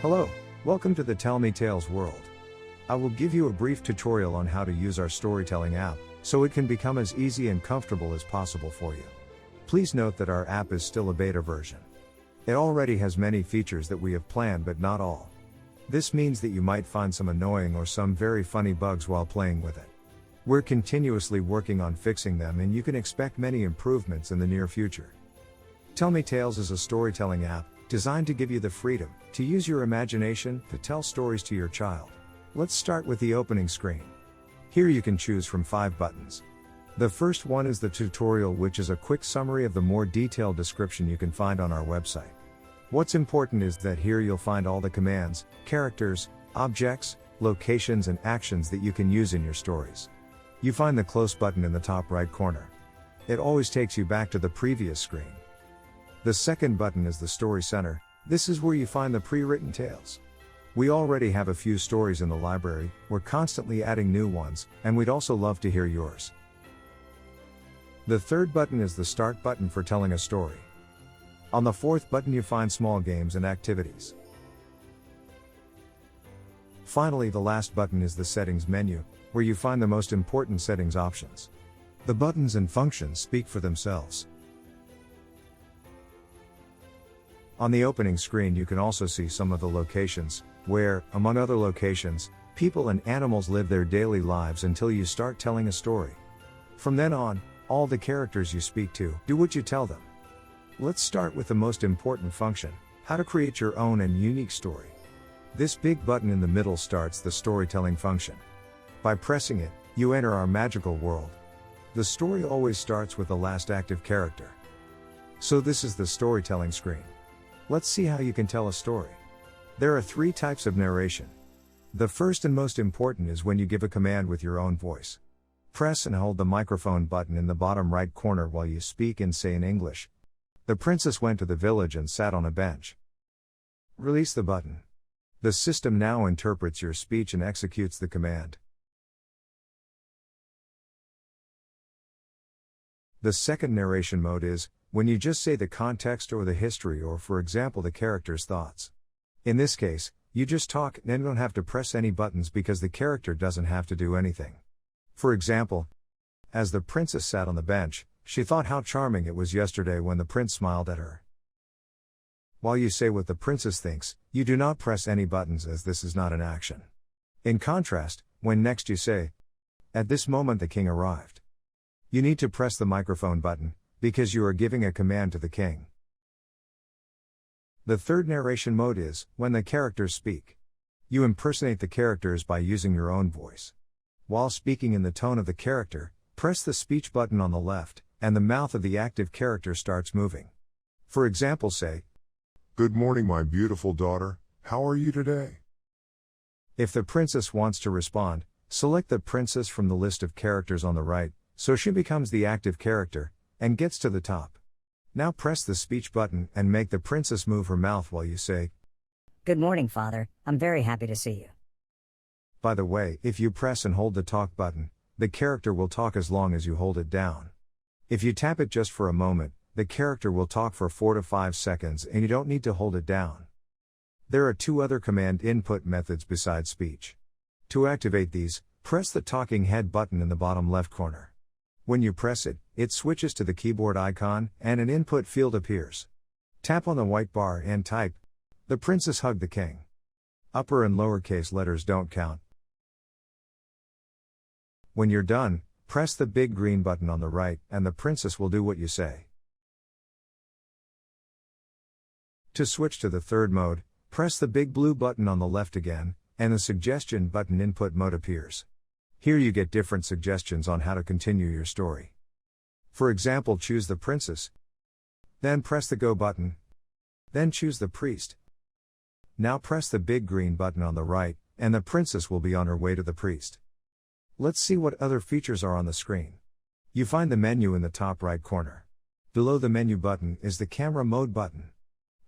Hello, welcome to the Tell Me Tales world. I will give you a brief tutorial on how to use our storytelling app, so it can become as easy and comfortable as possible for you. Please note that our app is still a beta version. It already has many features that we have planned but not all. This means that you might find some annoying or some very funny bugs while playing with it. We're continuously working on fixing them and you can expect many improvements in the near future. Tell Me Tales is a storytelling app, designed to give you the freedom to use your imagination to tell stories to your child. Let's start with the opening screen. Here you can choose from 5 buttons. The first one is the tutorial, which is a quick summary of the more detailed description you can find on our website. What's important is that here you'll find all the commands, characters, objects, locations and actions that you can use in your stories. You find the close button in the top right corner. It always takes you back to the previous screen. The second button is the Story Center. This is where you find the pre-written tales. We already have a few stories in the library, we're constantly adding new ones, and we'd also love to hear yours. The third button is the Start button for telling a story. On the fourth button you find small games and activities. Finally, the last button is the Settings menu, where you find the most important settings options. The buttons and functions speak for themselves. On the opening screen you can also see some of the locations, where, among other locations, people and animals live their daily lives until you start telling a story. From then on, all the characters you speak to do what you tell them. Let's start with the most important function, how to create your own and unique story. This big button in the middle starts the storytelling function. By pressing it, you enter our magical world. The story always starts with the last active character. So this is the storytelling screen. Let's see how you can tell a story. There are 3 types of narration. The first and most important is when you give a command with your own voice. Press and hold the microphone button in the bottom right corner while you speak and say in English, "The princess went to the village and sat on a bench." Release the button. The system now interprets your speech and executes the command. The second narration mode is when you just say the context or the history or, for example, the character's thoughts. In this case, you just talk and don't have to press any buttons because the character doesn't have to do anything. For example, as the princess sat on the bench, she thought how charming it was yesterday when the prince smiled at her. While you say what the princess thinks, you do not press any buttons as this is not an action. In contrast, when next you say, "At this moment the king arrived," you need to press the microphone button, because you are giving a command to the king. The third narration mode is when the characters speak. You impersonate the characters by using your own voice. While speaking in the tone of the character, press the speech button on the left, and the mouth of the active character starts moving. For example, say, "Good morning, my beautiful daughter, how are you today?" If the princess wants to respond, select the princess from the list of characters on the right, so she becomes the active character, and gets to the top. Now press the speech button and make the princess move her mouth while you say, "Good morning, father, I'm very happy to see you." By the way, if you press and hold the talk button, the character will talk as long as you hold it down. If you tap it just for a moment, the character will talk for 4 to 5 seconds and you don't need to hold it down. There are 2 other command input methods besides speech. To activate these, press the talking head button in the bottom left corner. When you press it, it switches to the keyboard icon and an input field appears. Tap on the white bar and type, "The princess hugged the king." Upper and lowercase letters don't count. When you're done, press the big green button on the right and the princess will do what you say. To switch to the third mode, press the big blue button on the left again, and the suggestion button input mode appears. Here you get different suggestions on how to continue your story. For example, choose the princess. Then press the go button. Then choose the priest. Now press the big green button on the right, and the princess will be on her way to the priest. Let's see what other features are on the screen. You find the menu in the top right corner. Below the menu button is the camera mode button.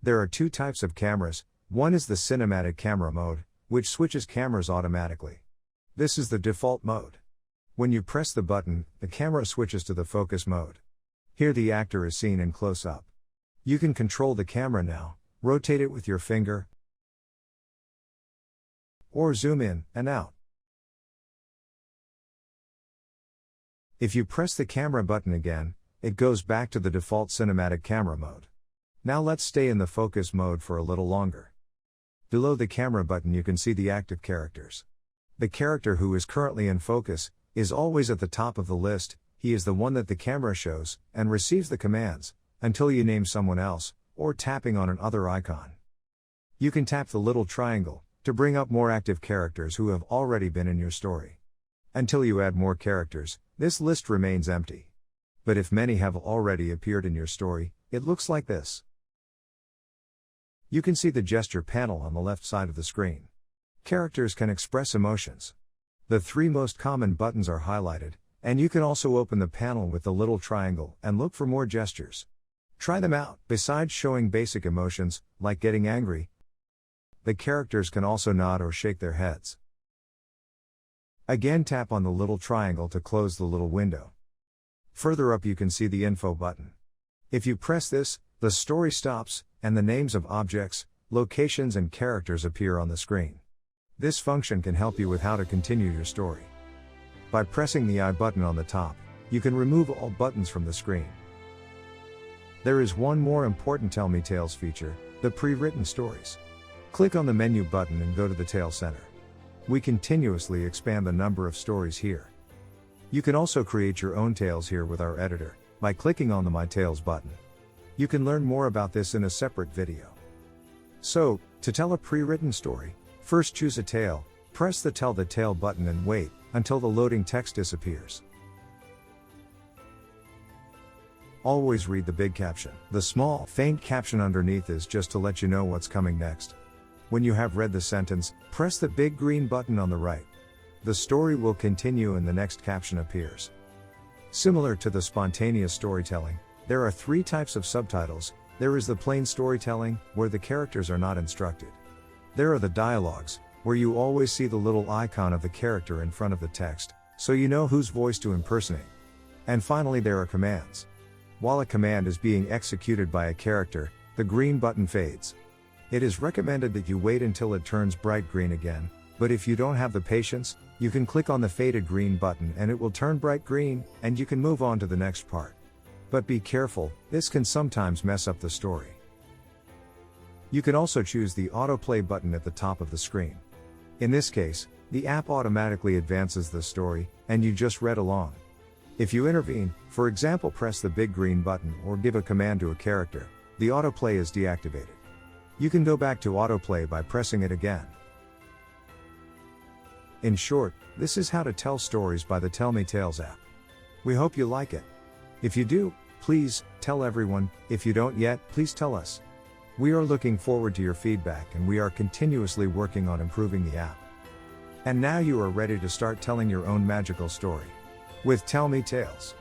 There are 2 types of cameras. One is the cinematic camera mode, which switches cameras automatically. This is the default mode. When you press the button, the camera switches to the focus mode. Here the actor is seen in close-up. You can control the camera now, rotate it with your finger, or zoom in and out. If you press the camera button again, it goes back to the default cinematic camera mode. Now let's stay in the focus mode for a little longer. Below the camera button you can see the active characters. The character who is currently in focus is always at the top of the list. He is the one that the camera shows and receives the commands, until you name someone else, or tapping on an other icon. You can tap the little triangle to bring up more active characters who have already been in your story. Until you add more characters, this list remains empty. But if many have already appeared in your story, it looks like this. You can see the gesture panel on the left side of the screen. Characters can express emotions. The 3 most common buttons are highlighted, and you can also open the panel with the little triangle and look for more gestures. Try them out. Besides showing basic emotions, like getting angry, the characters can also nod or shake their heads. Again, tap on the little triangle to close the little window. Further up you can see the info button. If you press this, the story stops, and the names of objects, locations and characters appear on the screen. This function can help you with how to continue your story. By pressing the I button on the top, you can remove all buttons from the screen. There is one more important Tell Me Tales feature, the pre-written stories. Click on the menu button and go to the Tale Center. We continuously expand the number of stories here. You can also create your own tales here with our editor, by clicking on the My Tales button. You can learn more about this in a separate video. So, to tell a pre-written story, first choose a tale, press the Tell the Tale button and wait until the loading text disappears. Always read the big caption. The small, faint caption underneath is just to let you know what's coming next. When you have read the sentence, press the big green button on the right. The story will continue and the next caption appears. Similar to the spontaneous storytelling, there are 3 types of subtitles. There is the plain storytelling, where the characters are not instructed. There are the dialogues, where you always see the little icon of the character in front of the text, so you know whose voice to impersonate. And finally there are commands. While a command is being executed by a character, the green button fades. It is recommended that you wait until it turns bright green again, but if you don't have the patience, you can click on the faded green button and it will turn bright green, and you can move on to the next part. But be careful, this can sometimes mess up the story. You can also choose the autoplay button at the top of the screen. In this case, the app automatically advances the story, and you just read along. If you intervene, for example press the big green button or give a command to a character, the autoplay is deactivated. You can go back to autoplay by pressing it again. In short, this is how to tell stories by the Tell Me Tales app. We hope you like it. If you do, please tell everyone. If you don't yet, please tell us. We are looking forward to your feedback and we are continuously working on improving the app. And now you are ready to start telling your own magical story with Tell Me Tales.